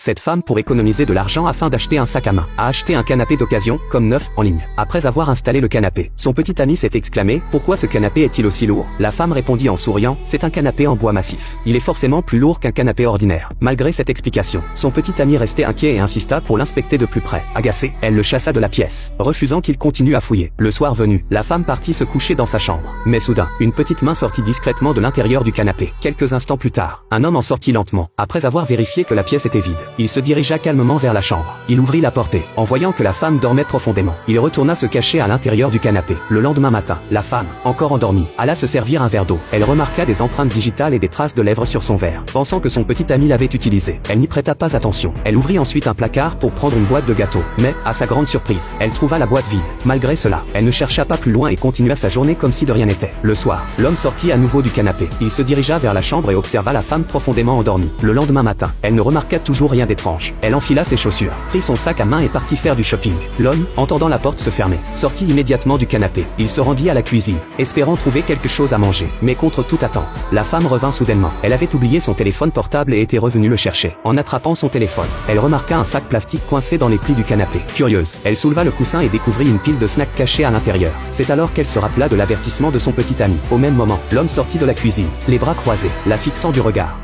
Cette femme, pour économiser de l'argent afin d'acheter un sac à main, a acheté un canapé d'occasion, comme neuf, en ligne. Après avoir installé le canapé, son petit ami s'est exclamé « Pourquoi ce canapé est-il aussi lourd ?» La femme répondit en souriant « C'est un canapé en bois massif. Il est forcément plus lourd qu'un canapé ordinaire. » Malgré cette explication, son petit ami restait inquiet et insista pour l'inspecter de plus près. Agacée, elle le chassa de la pièce, refusant qu'il continue à fouiller. Le soir venu, la femme partit se coucher dans sa chambre. Mais soudain, une petite main sortit discrètement de l'intérieur du canapé. Quelques instants plus tard, un homme en sortit lentement. Après avoir vérifié que la pièce était vide, il se dirigea calmement vers la chambre. Il ouvrit la portée. En voyant que la femme dormait profondément, il retourna se cacher à l'intérieur du canapé. Le lendemain matin, la femme, encore endormie, alla se servir un verre d'eau. Elle remarqua des empreintes digitales et des traces de lèvres sur son verre. Pensant que son petit ami l'avait utilisé, elle n'y prêta pas attention. Elle ouvrit ensuite un placard pour prendre une boîte de gâteaux. Mais, à sa grande surprise, elle trouva la boîte vide. Malgré cela, elle ne chercha pas plus loin et continua sa journée comme si de rien n'était. Le soir, l'homme sortit à nouveau du canapé. Il se dirigea vers la chambre et observa la femme profondément endormie. Le lendemain matin, elle ne remarqua toujours rien d'étrange. Elle enfila ses chaussures, prit son sac à main et partit faire du shopping. L'homme, entendant la porte se fermer, sortit immédiatement du canapé. Il se rendit à la cuisine, espérant trouver quelque chose à manger. Mais contre toute attente, la femme revint soudainement. Elle avait oublié son téléphone portable et était revenue le chercher. En attrapant son téléphone, elle remarqua un sac plastique coincé dans les plis du canapé. Curieuse, elle souleva le coussin et découvrit une pile de snacks cachés à l'intérieur. C'est alors qu'elle se rappela de l'avertissement de son petit ami. Au même moment, l'homme sortit de la cuisine, les bras croisés, la fixant du regard.